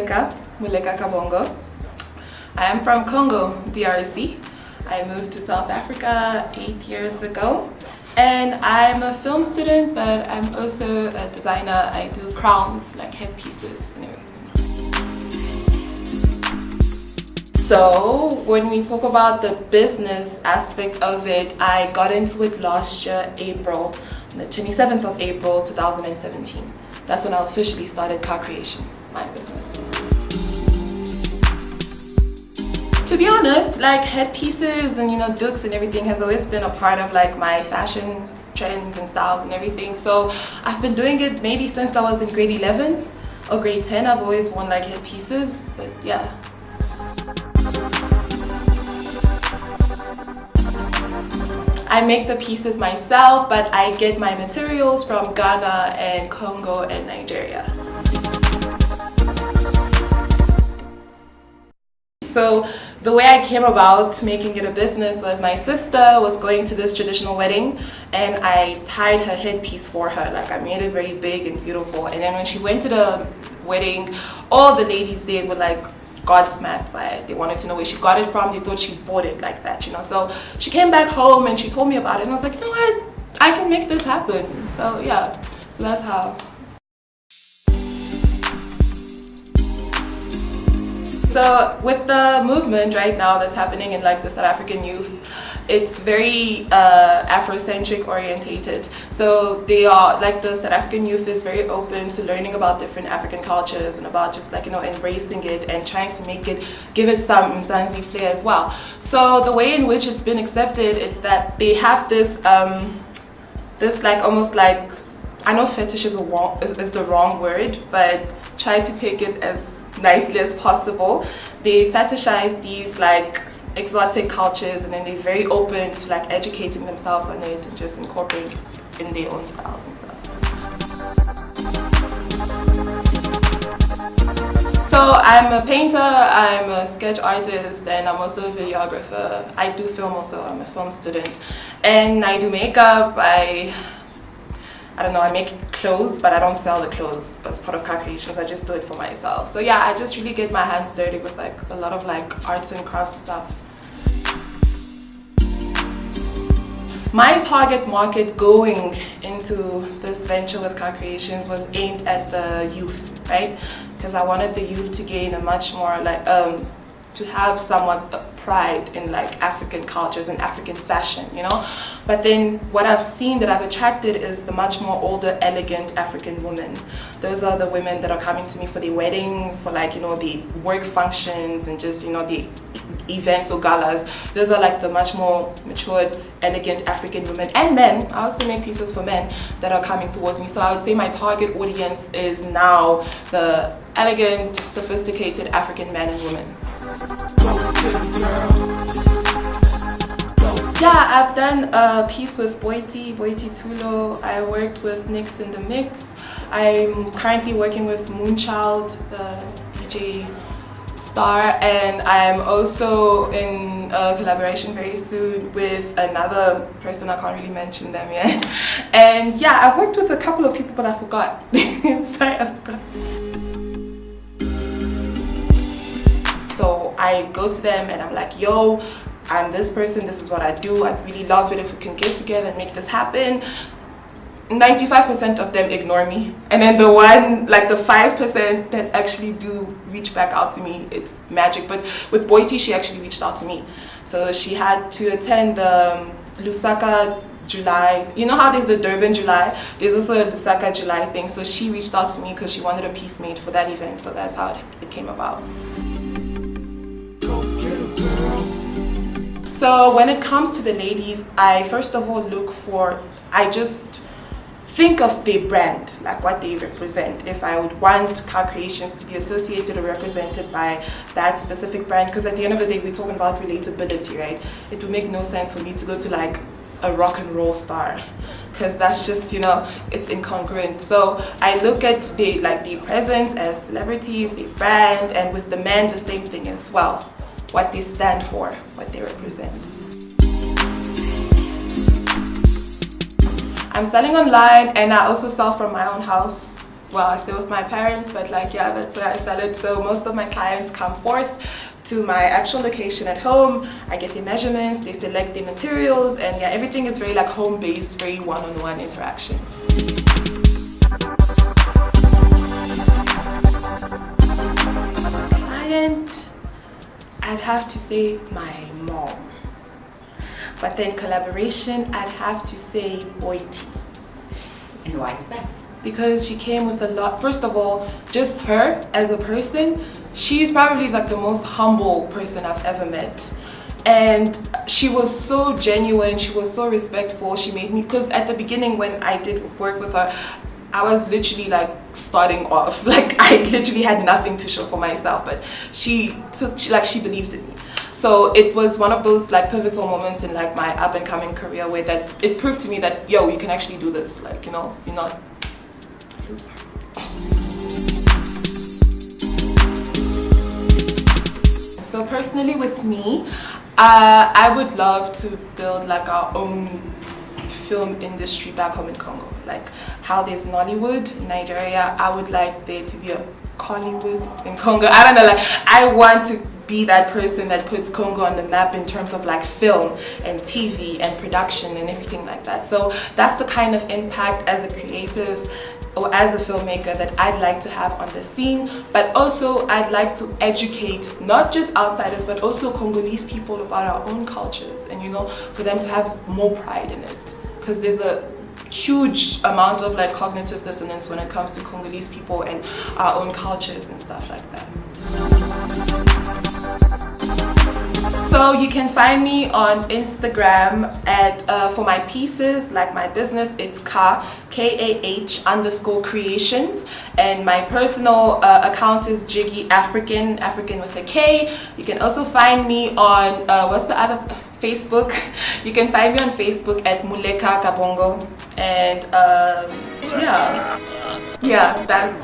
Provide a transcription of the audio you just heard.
Mulekah Kabongo. I am from Congo, DRC. I moved to South Africa 8 years ago. And I'm a film student, but I'm also a designer. I do crowns, like headpieces and everything. So when we talk about the business aspect of it, I got into it last year, April, on the 27th of April, 2017. That's when I officially started Car Creations, my business. To be honest, like headpieces and dukes and everything has always been a part of like my fashion trends and styles and everything. So I've been doing it maybe since I was in grade 11 or grade 10. I've always worn like headpieces, but yeah. I make the pieces myself, but I get my materials from Ghana and Congo and Nigeria. So the way I came about making it a business was my sister was going to this traditional wedding and I tied her headpiece for her. Like I made it very big and beautiful. And then when she went to the wedding, all the ladies there were like godsmacked by it. They wanted to know where she got it from. They thought she bought it like that, So she came back home and she told me about it and I was like, you know what? I can make this happen. So yeah, so that's how. So with the movement right now that's happening in like the South African youth, it's very Afrocentric orientated. So they are like the South African youth is very open to learning about different African cultures and about just like embracing it and trying to give it some Mzansi flair as well. So the way in which it's been accepted is that they have this this like almost like, I know fetish is the wrong word, but try to take it as nicely as possible. They fetishize these like exotic cultures and then they're very open to like educating themselves on it and just incorporating in their own styles and stuff. So I'm a painter, I'm a sketch artist, and I'm also a videographer. I do film also, I'm a film student. And I do makeup, I make clothes, but I don't sell the clothes as part of Car Creations. I just do it for myself. So yeah, I just really get my hands dirty with like a lot of like arts and crafts stuff. My target market going into this venture with Car Creations was aimed at the youth, right? Because I wanted the youth to gain a much more like to have somewhat of pride in like African cultures and African fashion, But then what I've seen that I've attracted is the much more older, elegant African women. Those are the women that are coming to me for their weddings, for like, the work functions and just, the events or galas. Those are like the much more matured, elegant African women and men. I also make pieces for men that are coming towards me. So I would say my target audience is now the elegant, sophisticated African men and women. Yeah, I've done a piece with Boiti Tulo. I worked with Nix in the Mix. I'm currently working with Moonchild, the DJ star, and I'm also in a collaboration very soon with another person. I can't really mention them yet. And yeah, I've worked with a couple of people, but I forgot. Sorry, I forgot. So I go to them and I'm like, yo, I'm this person, this is what I do. I'd really love it if we can get together and make this happen. 95% of them ignore me. And then the 5% that actually do reach back out to me, it's magic. But with Boiti, she actually reached out to me. So she had to attend the Lusaka July. You know how there's a Durban July? There's also a Lusaka July thing. So she reached out to me because she wanted a piece made for that event. So that's how it came about. So when it comes to the ladies, I first of all I just think of their brand, like what they represent. If I would want Car Creations to be associated or represented by that specific brand, because at the end of the day, we're talking about relatability, right? It would make no sense for me to go to like a rock and roll star, because that's just, it's incongruent. So I look at the presence as celebrities, the brand, and with the men, the same thing as well. What they stand for, what they represent. I'm selling online and I also sell from my own house. well, I stay with my parents, but like, yeah, that's where I sell it. So most of my clients come forth to my actual location at home. I get their measurements, they select the materials, and yeah, everything is very like home-based, very one-on-one interaction. Client, I'd have to say my mom. But then collaboration, I'd have to say Boiti. And why is that? Because she came with a lot. First of all, just her as a person, she's probably like the most humble person I've ever met. And she was so genuine, she was so respectful. She made me, because at the beginning when I did work with her, I was literally like starting off. Like I literally had nothing to show for myself, but she believed in me. So it was one of those like pivotal moments in like my up and coming career where that it proved to me that, yo, you can actually do this. Like, you know, you're not a loser. So personally with me, I would love to build like our own film industry back home in Congo. Like how there's Nollywood in Nigeria, I would like there to be a Collywood in Congo. I don't know, like I want to be that person that puts Congo on the map in terms of like film and TV and production and everything like that. So that's the kind of impact as a creative or as a filmmaker that I'd like to have on the scene, but also I'd like to educate not just outsiders but also Congolese people about our own cultures, and you know, for them to have more pride in it, because there's a huge amount of like cognitive dissonance when it comes to Congolese people and our own cultures and stuff like that. So you can find me on Instagram at for my pieces, like my business, it's KAH _creations, and my personal account is Jiggy African with a K. You can also find me on what's the other Facebook? You can find me on Facebook at Mulekah Kabongo, and yeah, that's